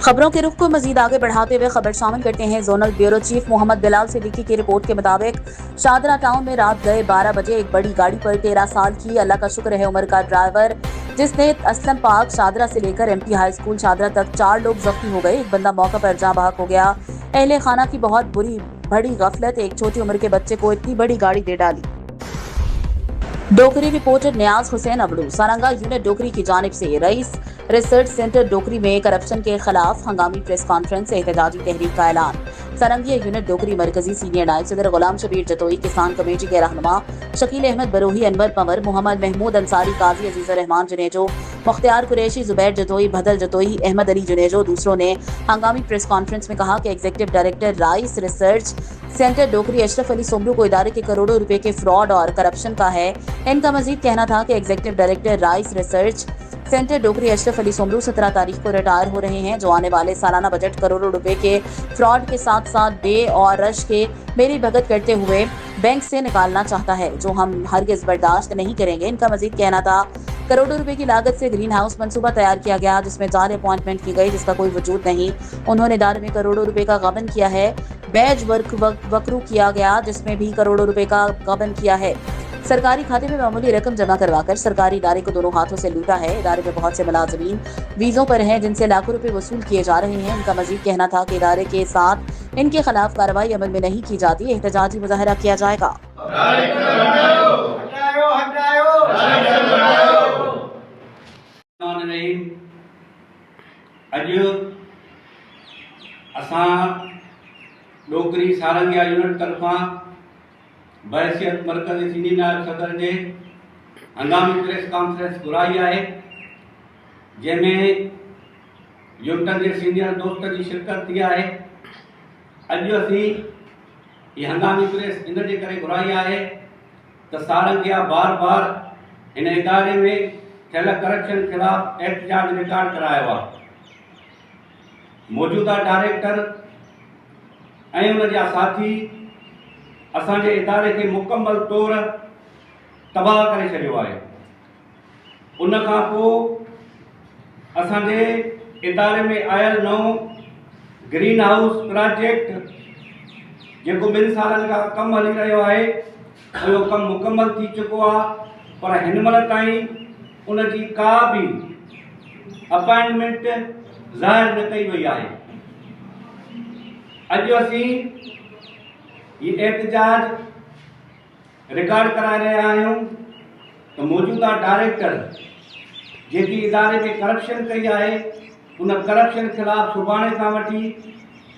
खबरों के रुख को मजीद आगे बढ़ाते हुए खबर शामिल करते हैं। Zonal bureau chief Mohammad Bilal Siddiqui की रिपोर्ट के मुताबिक शादरा टाउन में रात गए 12 बजे एक बड़ी गाड़ी पर 13 साल की अल्लाह का शुक्र है उम्र का ड्राइवर जिसने असलम पार्क शादरा से लेकर एमपी हाई स्कूल शादरा तक 4 लोग जख्मी हो गए। एक बंदा मौका पर जहां बहक हो गया। अहले खाना की बहुत बड़ी गफलत, एक छोटी उम्र के बच्चे को इतनी बड़ी गाड़ी दे डाली। डोकरी रिपोर्टर नियाज हुसैन अबड़ू। सारंगा यूनिट डोकरी की जानिब से रईस रिसर्च सेंटर डोकरी में करप्शन के खिलाफ हंगामी प्रेस कॉन्फ्रेंस से एहतजाजी तहरीक का ऐलान। सारंगी यूनिट डोकरी मरकजी सीनियर नायब सदर गुलाम शबीर जतोई, किसान कमेटी के रहनुमा शकील अहमद बरोही, अनवर पंवर, मोहम्मद महमूद अंसारी, काजी अजीजुर रहमान जुनेजो, मुख्तियार कुरैशी, जुबैर जतोई, भदल जतोई, अहमद अली जुनेजो दूसरों ने हंगामी प्रेस कॉन्फ्रेंस में कहा कि executive director rice research centre डोकरी अशरफ अली सोमरू को इदारे के करोड़ों रुपए के फ्रॉड और करप्शन का है। इनका मजीद कहना था कि executive director rice research centre डोकरी अशरफ अली सोमरू 17 तारीख को रिटायर हो रहे हैं, जो आने वाले सालाना बजट करोड़ों रुपए के फ्रॉड के साथ साथ बे और रश के मेरी भगत करते हुए बैंक से निकालना चाहता है, जो हम हरगिज बर्दाश्त नहीं करेंगे। इनका मजीद कहना था करोड़ों रुपए की लागत से ग्रीन हाउस मंसूबा तैयार किया गया जिसमें जाली अपॉइंटमेंट की गई जिसका कोई वजूद नहीं। उन्होंने इदारे में करोड़ों रुपए का गबन किया है। बैज वक्रू किया गया जिसमें भी करोड़ों रुपए का गबन किया है। सरकारी खाते में मामूली रकम जमा करवाकर सरकारी इदारे को दोनों हाथों से लूटा है। इदारे में बहुत से मुलाजमीन वीजों पर हैं जिनसे लाखों रुपए वसूल किए जा रहे हैं। इनका मजीद कहना था कि इदारे के साथ इनके खिलाफ कार्रवाई अमल में नहीं की जाती, एहतजाजी मुजाहरा किया जाएगा। डोकरी सारंगिया यूनिट तरफा बहसियत मरकजी सीनियर नायब सदर ने हंगामी प्रेस कॉन्फ्रेंस घुराई है, जैमें यूनिटन के सीनियर दोस्त की शिरकत किया है। अॼु असीं ये हंगामी प्रेस इन जे करे घुराई है तो सारंगिया बार बार इन इदारे में थियल करप्शन खिलाफ एहतजाज रिकॉर्ड करायो आहे। मौजूदा डायरेक्टर ऐं उन जा साथी असांजे इदारे के मुकम्मल तौर तबाह करे छॾियो आहे। उन खां पोइ असांजे इदारे में आयल नओं ग्रीन हाउस प्रोजेक्ट जेको 2 सालनि खां कमु हली रहियो आहे, उहो कमु मुकम्मल थी चुको आहे, पर हिन महिल ताईं उन जी का बि अपॉइंटमेंट ज़ाहिर न कई वई आहे। अॼु असीं ये एहतजाज रिकॉर्ड करा रहा आहियूं तो मौजूदा डायरेक्टर जेकी इदारे में करप्शन कई है उन करप्शन खिलाफ सुभाणे खां वठी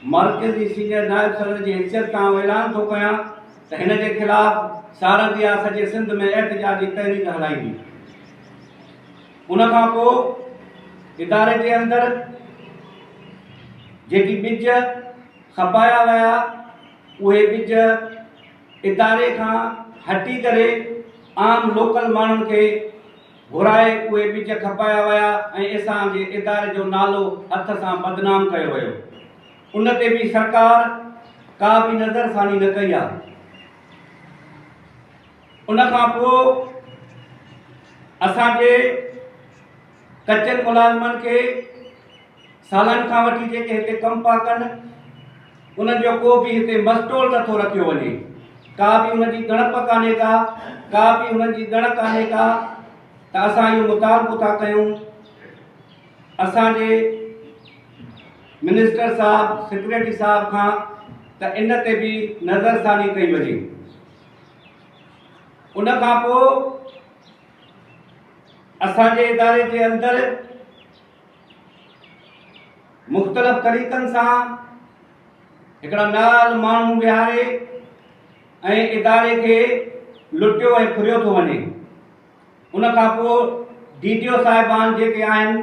मरकजी सीनियर नायब सदर की हैसियत तां ऐलान थो कयां तो इन के खिलाफ सारंगिया सॼे सिंध में एहतजाजी तहरीक हलाईंदी। उन खां पोइ इदारे के अंदर जेकी बिज खपाया वया उहे बिज इदारे खां हटी करे आम लोकल माण्हुनि खे घुराए उहे बिज खपाया विया ऐं असांजे इदारे जो नालो हथ सां बदनाम कयो वियो। उन ते बि सरकार का बि नज़रसानी न कई आहे। उन खां पोइ असांजे कचनि मुलाज़िमनि खे सालनि खां वठी जेके हिते कमु पिया कनि उन जो को भी हिते मस्टोल नथो रखियो वञे, का भी उन जी गणप कान्हे का भी उन जी गण कान्हे का। त असां इहो मुतालबो था कयूं असांजे मिनिस्टर साहब सेक्रेटरी साहब खां त इन ते भी नज़रसानी कई वञे। उन खां पोइ असांजे इदारे जे अंदर मुख़्तलिफ़ तरीक़नि सां हिकिड़ा नाल माण्हू विहारे ऐं इदारे के लुटियो ऐं फुरियो थो वञे। उन खां पोइ DDO साहिबान जेके आहिनि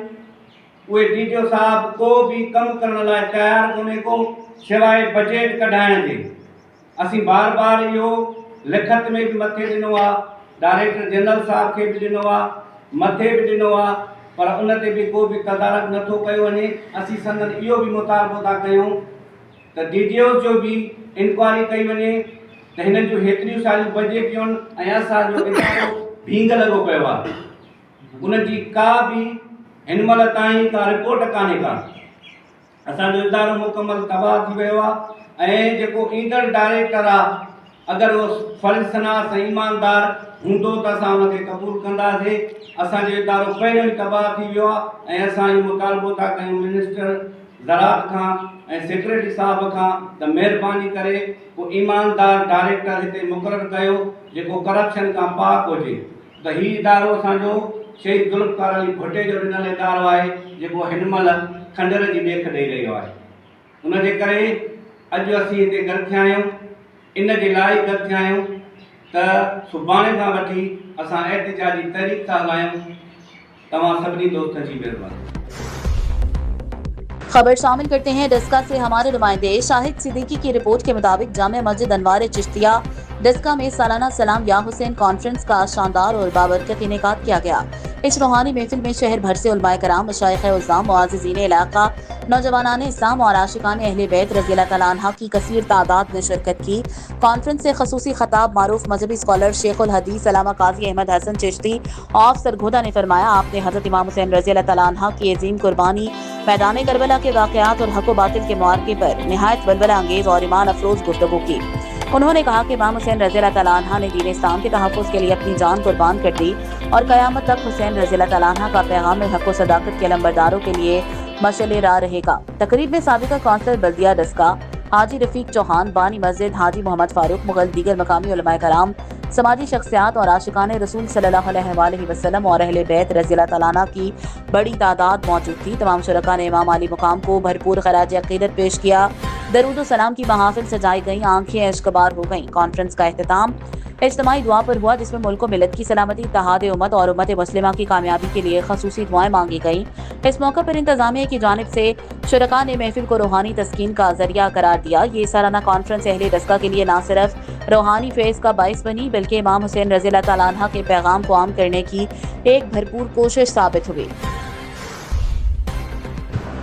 उहे DDO साहब को भी कमु करण लाइ तयारु कोन्हे को सिवाइ बजट कढाइण जे। असीं बार बार इहो लिखत में भी मथे ॾिनो आहे, डायरेक्टर जनरल साहब खे भी ॾिनो आहे, मथे भी ॾिनो आहे, पर उन ते भी को भी तदारक नथो कयो वञे। असीं संदन इहो भी मुतालबो था कयूं तो DDO जो भी इंक्वायरी कई वञे तो हिननि जो हेतिरियूं सारियूं बजे पियूं ऐं असांजो इदारो भींग लॻो पियो आहे। उन जी का भी हिन महिल ताईं का रिपोर्ट कान्हे का। असांजो इदारो मुकमल तबाह थी वियो आहे ऐं जेको ईंदड़ डायरेक्टर आहे अगरि उहो फरिसनास ऐं ईमानदार हूंदो त असां हुनखे क़बूल कंदासीं। असांजो इदारो पहिरियों ई तबाह थी वियो आहे ऐं असां इहो मुतालबो था कयूं मिनिस्टर ज़राअत खां ऐं सेक्रेटरी साहिब खां त महिरबानी करे को ईमानदार डायरेक्टर हिते मुक़ररु कयो जेको करप्शन खां पाक हुजे। त हीउ इदारो असांजो शहीद ज़ुल्फ़कार अली भुट्टे जो ॾिनल इदारो आहे जेको हिन महिल खंडर जी ॾेख ॾेई रहियो आहे। उनजे करे अॼु असीं हिते गॾु थिया आहियूं, इन जे लाइ गॾु थिया आहियूं त सुभाणे खां वठी असां एहतिजाजी तहरीक था हलायूं। तव्हां सभिनी दोस्तनि जी महिरबानी। खबर शामिल करते हैं डस्का से हमारे नुमाइंदे शाहिद सिद्दीकी की रिपोर्ट के मुताबिक जामिया मस्जिद अनवार चिश्तिया डस्का में सालाना सलाम या हुसैन कॉन्फ्रेंस का शानदार और बाबरकत इनेकाद किया गया। इस रूहानी महफिल में शहर भर से उलमाए कराम, मशाइख उज़्ज़ाम, मुअज़्ज़िज़ीन इलाका, नौजवानान इस्लाम और आशिकान अहले बैत रज़ियल्लाहु तआला अन्हा की कसीर तादाद ने शिरकत की। कॉन्फ्रेंस से खसूसी खताब मारूफ मजहबी स्कॉलर शेखुल हदीस अल्लामा काजी अहमद हसन चिश्ती ऑफ सरगोदा ने फरमाया, आपने हज़रत इमाम हुसैन रज़ियल्लाहु तआला अन्हा की अजीम कुर्बानी, मैदान करबला के वाक़यात और हक़ व बातिल के मुआरके पर निहायत बलबला अंगेज और ईमान अफरोज गुफ्तगू की। उन्होंने कहा कि इमाम हुसैन रज़ियल्लाहु तआला अन्हा ने दीन इस्लाम के तहफ़्फ़ुज़ के लिए अपनी जान कुर्बान कर दी और क़यामत तक हुसैन रज़ियल्लाहु तआला अन्हा का पैगाम हक़ व सदाकत के लंबरदारों के लिए मशअल राह रहेगा। तकरीब में साबिक़ा काउंसलर बल्दिया डस्का हाजी रफीक चौहान, बानी मस्जिद हाजी मोहम्मद फारूक मुगल, दीगर मकामी उलमाए कराम, समाजी शख्सियात और आशिकान रसूल सल्लल्लाहु अलैहि वसल्लम और अहले बैत रज़ियल्लाहु तआला अन्हा की बड़ी तादाद मौजूद थी। तमाम शुरका ने इमाम अली मुकाम को भरपूर खराज अक़ीदत पेश किया। दरूद व सलाम की महाफिल सजाई गई, आंखें अश्कबार हो गईं। कॉन्फ्रेंस का एहतिताम इज्तिमाई दुआ पर हुआ जिसमें मुल्क मिलत की सलामती, इत्तेहाद उम्मत और उम्मत मुस्लिमा की कामयाबी के लिए खसूसी दुआएं मांगी गईं। इस मौके पर इंतजामिया की जानिब से शुरका ने महफिल को रूहानी तस्कीन का जरिया करार दिया। ये सालाना कॉन्फ्रेंस अहले डस्का के लिए न सिर्फ रूहानी फेज का बाइस बनी बल्कि इमाम हुसैन रज़ियल्लाहु तआला अन्हा के पैगाम को आम करने की एक भरपूर कोशिश साबित हुई।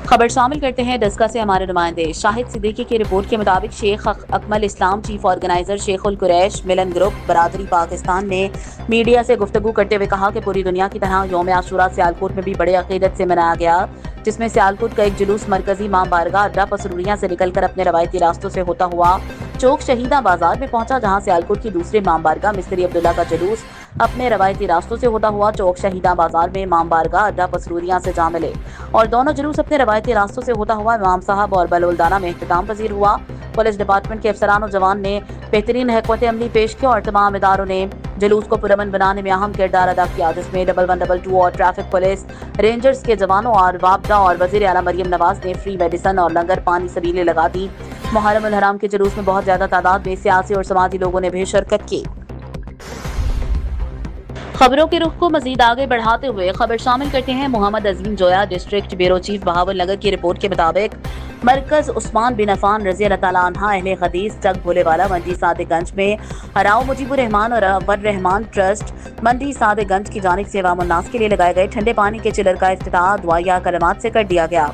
खबर शामिल करते हैं डस्का से हमारे नुमाइंदे शाहिद सिद्दीकी की रिपोर्ट के मुताबिक शेख अकमल इस्लाम चीफ ऑर्गेनाइजर शेखुल कुरैश मिलन ग्रुप बरादरी पाकिस्तान ने मीडिया से गुफ्तगू करते हुए कहा कि पूरी दुनिया की तरह यौम आशूरा सियालकोट में भी बड़े अकीदत से मनाया गया, जिसमें सियालकोट का एक जुलूस मरकजी इमाम बारगाह अड्डा पसरूरिया से निकलकर अपने रवायती रास्तों से होता हुआ चौक शहीदा बाजार में पहुंचा, जहां सियालकोट की दूसरे इमाम बारगाह मिस्त्री अब्दुल्ला का जुलूस अपने रवायती रास्तों से होता हुआ चौक शहीदा बाजार में इमाम बारगाह अड्डा पसरूरिया से जा मिले और दोनों जुलूस अपने रवायती रास्तों से होता हुआ इमाम साहब और बलोलदाना में इख्तिताम पजीर हुआ। पुलिस डिपार्टमेंट के अफसरान और जवान ने बेहतरीन हिकमत अमली पेश किया और तमाम इदारों ने जुलूस को पुरअमन बनाने में अहम किरदार अदा किया, जिसमें 11122 और ट्रैफिक पुलिस, रेंजर्स के जवानों और वापडा और वजीर आला मरियम नवाज ने फ्री मेडिसन और लंगर पानी सबीलें लगा दी। मुहर्रम उल हराम के जुलूस में बहुत ज्यादा तादाद में सियासी और समाजी लोगों ने भी शिरकत की। खबरों के रुख को मजीद आगे बढ़ाते हुए खबर शामिल करते हैं Mohammad Azeem Joya district bureau chief Bahawal Nagar की रिपोर्ट के मुताबिक मरकज उस्मान बिन अफान रज़ियल्लाहु तआला अन्हा अहले हदीस चक भोलेवाला मंडी सादेगंज में हराओ मुजीबुर रहमान और अवर रहमान ट्रस्ट मंडी सादेगंज की जानिब से अवाम उन्नास के लिए लगाए गए ठंडे पानी के चिलर का इफ्तिताह दुआया कलमात से कर दिया गया।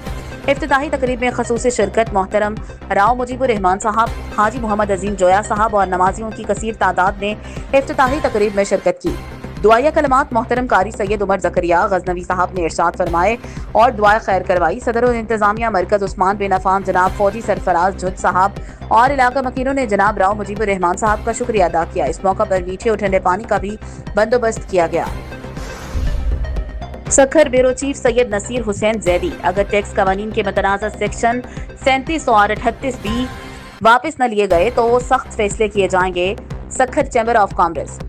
इफ्तिताही तकरीब में खसूसी शिरकत मोहतरम राव मुजीबुर रहमान साहब, हाजी मोहम्मद अजीम जोया साहब और नमाजियों की कसीर तादाद ने इफ्तिताही तकरीब में शिरकत की। दुआया कलमात मोहतरम कारी सैयद उमर ज़करिया गजनवी साहब ने इरशाद फरमाए और दुआ खैर करवाई। सदर इंतजामिया मरकज उस्मान बिन अफान जनाब फौजी सरफराज जुद साहब और इलाका मकीनों ने जनाब राव मुजीबुर रहमान साहब का शुक्रिया अदा किया। इस मौका पर मीठे और ठंडे पानी का भी बंदोबस्त किया गया। सखर ब्यूरो चीफ सैयद नसीर हुसैन जैदी, अगर टैक्स कवानीन के मतनाज़ा सेक्शन 37 और 38B वापस न लिए गए तो सख्त फैसले किए जाएंगे। Sukkur chamber of commerce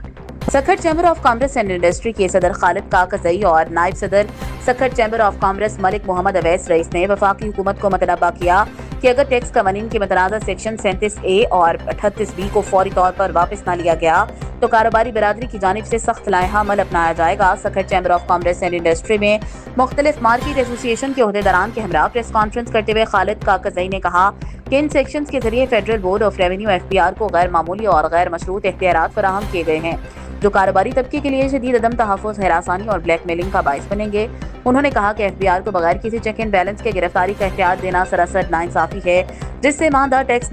Sukkur chamber of commerce and industry के सदर खालिद काकज़ई और नायब सदर Sukkur chamber of commerce Malik Mohammad Awais Rais ने वफाकी हुकूमत को मतनबा किया कि अगर टैक्स कवानीन के मतनाज़ा सेक्शन 37A और 38B को फौरी तौर पर वापस न लिया गया तो कारोबारी बरादरी की जानिब से सख्त लाइहा अमल अपनाया जाएगा। Sukkur chamber of commerce and industry में मुख्तलिफ मार्केट एसोसिएशन के अहदेदारान के हमरा प्रेस कॉन्फ्रेंस करते हुए खालिद काकज़ई ने कहा कि इन सेक्शंस के जरिए federal board of revenue FBR को गैर मामूली और गैर मशरूत इख्तियारात फराहम किए गए हैं जो कारोबारी तबके के लिए शदीद अदम तहफ़्फ़ुज़, हरासानी और ब्लैकमेलिंग का बाइस बनेंगे। उन्होंने कहा कि FBR को बगैर किसी चेक एंड बैलेंस के गिरफ्तारी का इख्तियार देना सरासर नाइंसाफी है, जिससे ईमानदार टैक्स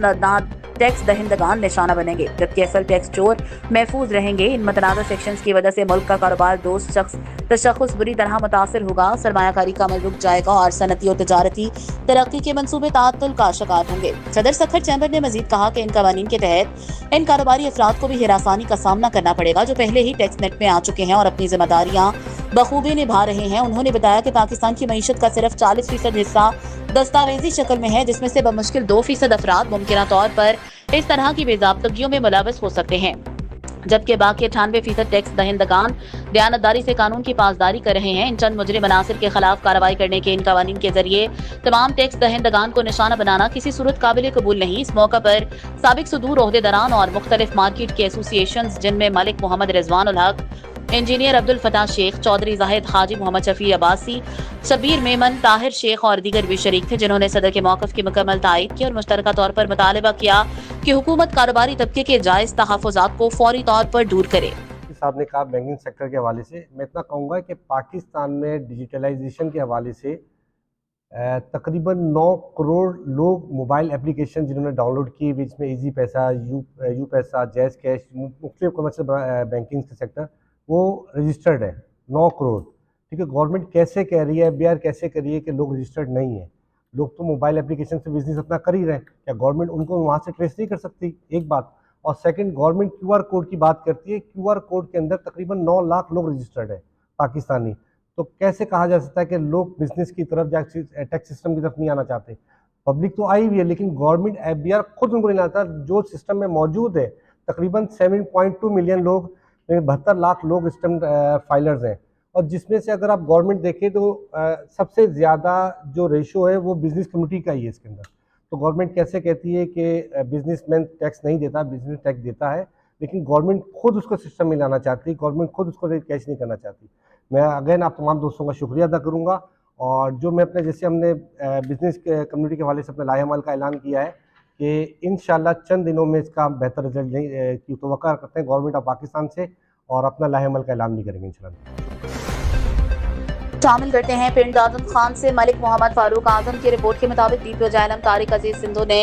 टैक्स दहिंदगान निशाना बनेंगे, जबकि असल टैक्स चोर महफूज रहेंगे। इन मतनाज़ा सेक्शंस की वजह से मुल्क का कारोबार दोस्त शख्स तशख़्ख़ुस बुरी तरह मुतासर होगा, सरमायाकारी का अमल रुक जाएगा और सनती और तजारती तरक्की के मंसूबे ताअत्तुल का शिकार होंगे। सदर सखर चैम्बर ने मजीद कहा कि इन कवानीन के तहत इन कारोबारी अफराद को भी हिरासानी का सामना करना पड़ेगा जो पहले ही टैक्स नेट में आ चुके हैं और अपनी जिम्मेदारियां बखूबी निभा रहे हैं। उन्होंने बताया कि पाकिस्तान की मईशत का सिर्फ 40% हिस्सा दस्तावेजी शक्ल में है, जिसमें से बमुश्किल 2% अफराद मुमकिन तौर पर इस तरह की बेज़ाब्तगियों में मुलव्वस हो सकते हैं, जबकि बाकी 98% टैक्स दहिंदगान दयानतदारी से कानून की पासदारी कर रहे हैं। इन चंद मुजरिम अनासिर के खिलाफ कार्रवाई करने के इन कवानीन के जरिए तमाम टैक्स दहिंदगान को निशाना बनाना किसी सूरत काबिल कबूल नहीं। इस मौका पर साबिक सदूर ओहदेदारान और मुख्तलिफ मार्केट के एसोसिएशन जिनमें मलिक मोहम्मद रिजवान उल हक, इंजीनियर अब्दुल फताह शेख, चौधरी जाहिद, हाजी मोहम्मद शफी अब्बासी, शबीर मेमन, ताहिर शेख और दीगर भी शरीक थे, जिन्होंने सदर के मौक़िफ़ की मुकम्मल तायीद की और मुश्तरका तौर पर मुतालबा किया कि हुकूमत कारोबारी तबके के जायज़ तहफ़्फ़ुज़ात को फौरी तौर पर दूर करे। साहब ने कहा बैंकिंग सेक्टर के हवाले से मैं इतना कहूँगा कि पाकिस्तान में डिजिटलाइजेशन के हवाले से तकरीबन 9 करोड़ लोग मोबाइल एप्लीकेशन जिन्होंने डाउनलोड किए, बीच में इजी पैसा, यू पैसा, जैज़ कैश, मुख्तलिफ कमर्शियल बैंकिंग के सेक्टर वो रजिस्टर्ड है 9 करोड़। ठीक है, गवर्नमेंट कैसे कह रही है, BR कैसे कह रही है कि लोग रजिस्टर्ड नहीं है? लोग तो मोबाइल एप्लीकेशन से बिजनेस अपना कर ही रहे हैं, क्या गवर्नमेंट उनको वहाँ से ट्रेस नहीं कर सकती? एक बात। और सेकंड, गवर्नमेंट QR कोड की बात करती है, QR कोड के अंदर तकरीबन 9 लाख लोग रजिस्टर्ड है पाकिस्तानी। तो कैसे कहा जा सकता है कि लोग बिजनेस की तरफ या टैक्स सिस्टम की तरफ नहीं आना चाहते? पब्लिक तो आई हुई है, लेकिन गवर्नमेंट BR खुद उनको नहीं लाता। जो सिस्टम में मौजूद है तकरीबन 7.2 मिलियन लोग, 72 लाख लोग सिस्टम फाइलर्स हैं, और जिसमें से अगर आप गवर्नमेंट देखें तो सबसे ज़्यादा जो रेशो है वो बिजनेस कम्युनिटी का ही है इसके अंदर। तो गवर्नमेंट कैसे कहती है कि बिजनेसमैन टैक्स नहीं देता, बिजनेस टैक्स देता है, लेकिन गवर्नमेंट खुद उसको सिस्टम में लाना चाहती, गवर्नमेंट खुद उसको कैश नहीं करना चाहती। मैं अगेन आप तमाम दोस्तों का शुक्रिया अदा करूँगा, और जो मैं अपने जैसे हमने बिजनेस कम्युनिटी के हवाले से अपने लाहेअमल का ऐलान किया है कि इंशाल्लाह चंद दिनों में इसका बेहतर रिजल्ट की तवक्को करते हैं गवर्नमेंट ऑफ पाकिस्तान से, और अपना लाहेअमल का ऐलान भी करेंगे इंशाल्लाह। शामिल करते हैं पिंड आजम खान से मलिक मोहम्मद फारूक आजम की रिपोर्ट के मुताबिक डीपीओ जालम तारिक अजीज सिंधु ने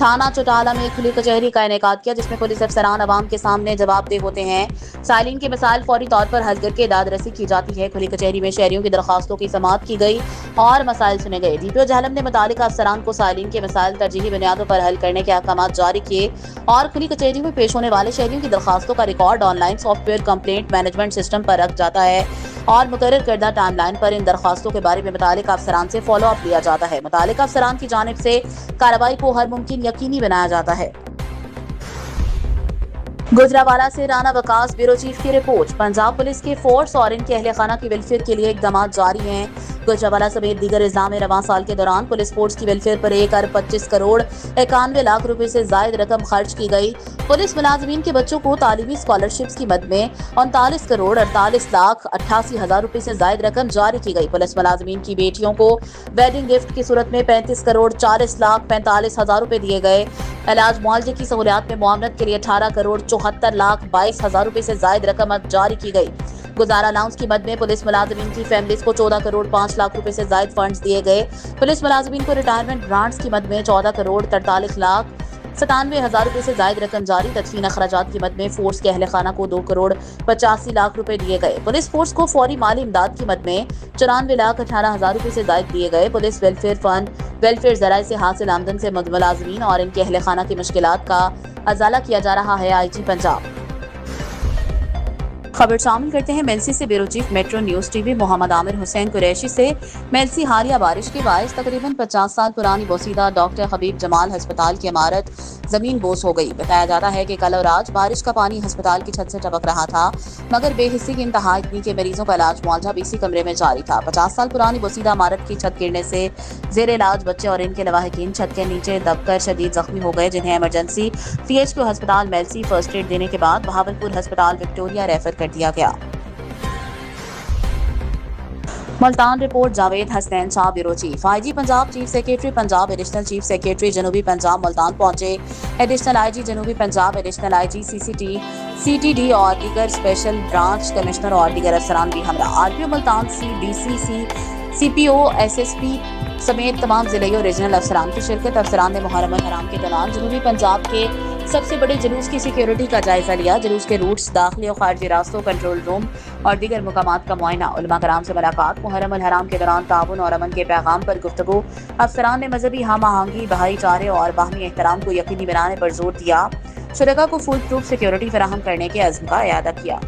थाना चौटाला में खुली कचहरी का इनेकाद किया, जिसमें पुलिस अफसरान अवाम के सामने जवाबदेह होते हैं। साइलिन के मसाइल फौरी तौर पर हल करके दाद रसी की जाती है। खुली कचहरी में शहरियों की दरखास्तों की समाअत की गई और मसाइल सुने गए। डीपीओ जालम ने मुतालिका अफसरान को साइलिन के मसाइल तरजीही बुनियादों पर हल करने के अहकाम जारी किए और खुली कचहरी में पेश होने वाले शहरियों की दरखास्तों का record online software complaint management system पर रख जाता है और मुकर्रर करदा टाइमलाइन पर इन दरखास्तों के बारे में मुतालिका अफसरान से फॉलो अप लिया जाता है। मुतालिका अफसरान की जानिब से कार्रवाई को हर मुमकिन यकीनी बनाया जाता है। गुजरावाला से राना वकास ब्यूरो चीफ की रिपोर्ट। पंजाब पुलिस के फोर्स और इनके अहले खाना की वेलफेयर के लिए इकदाम जारी हैं। गुजरावाला समेत दीगर अज़ला में रवां साल के दौरान पुलिस फोर्स की वेलफेयर पर 1 अरब 25 करोड़ 91 लाख रुपए से जायद रकम खर्च की गई। पुलिस मुलाजमीन के बच्चों को तालीमी स्कॉलरशिप्स की मद में 39 करोड़ 48 लाख 88 हजार रुपए से जायद रकम जारी की गई। पुलिस मुलाजमीन की बेटियों को वेडिंग गिफ्ट की सूरत में 35 करोड़ 40 लाख 45 हजार रुपए दिए गए। इलाज मुआवजे की सहूलियात में मुआवनत के लिए 18 करोड़ 74 लाख 22 हजार रुपए से जायद रकम जारी की गई। गुजारा अलाउंस की मद में पुलिस मुलाजमीन की फैमिलीज को 14 करोड़ 5 लाख रुपए से जायद फंड्स दिए गए। पुलिस मुलाजमीन को रिटायरमेंट ग्रांट्स की मद में 14 करोड़ 43 लाख 97 हजार रुपए से जायद रकम जारी। तदफीन अखराजात की मद में फोर्स के अहले खाना को 2 करोड़ 85 लाख रुपए दिए गए। पुलिस फोर्स को फौरी माली इमदाद की मद में 94 लाख 18 हजार रुपए से जायद दिए गए। पुलिस वेलफेयर फंड वेलफेयर जराए से हासिल आमदन से मुलाजमीन और इनके अहले खाना की मुश्किलात का अजाला किया जा रहा है। IG पंजाब खबर शामिल करते हैं मेलसी से bureau chief metro news TV Mohammad Aamir Hussain Qureshi से। मेलसी हालिया बारिश के बायस तकरीबन 50 साल पुरानी बोसीदा डॉक्टर हबीब जमाल अस्पताल की इमारत जमीन बोस हो गई। बताया जाता है कि कल और आज बारिश का पानी अस्पताल की छत से टपक रहा था, मगर बेहिस्सी की इंतहा इतनी के मरीजों का इलाज मुआवजा भी इसी कमरे में जारी था। 50 साल पुरानी बोसीदा इमारत की छत गिरने से जेर इलाज बच्चे और इनके लवाहिकीन छत के नीचे दबकर शदीद जख्मी हो गए, जिन्हें इमरजेंसी CHQ अस्पताल मेलसी फर्स्ट एड देने के बाद बहावलपुर अस्पताल विक्टोरिया रेफर कर दिया गया। Multan report Javed Hasnain Shah bureau chief. IG Punjab chief secretary Punjab additional chief secretary जनूबी पंजाब मुल्तान पहुंचे। एडिशनल IG जनूबी पंजाब, एडिशनल IG CTD और दीगर स्पेशल ब्रांच कमिश्नर और दीगर अफसरान भी हमरा। RPO Multan CDC CPO SSP समेत तमाम जिले और रीजनल अफसरान की शिरकत। अफसरान ने मुहर्रम अल हराम के दौरान जनूबी पंजाब के सबसे बड़े जुलूस की सिक्योरिटी का जायजा लिया। जुलूस के रूट्स, दाखिली और खारजी रास्तों, कंट्रोल रूम और दीगर मुकामात का मुआयना। उलमा कराम से मुलाकात। मुहर्रम अल हराम के दौरान ताउन और अमन के पैगाम पर गुफ्तगू। अफसरान ने मजहबी हम आहंगी, भाईचारे और बाहमी एहतराम को यकीनी बनाने पर जोर दिया। शुरका को फुल प्रूफ सिक्योरिटी फराहम करने के अज़्म का इयादा किया।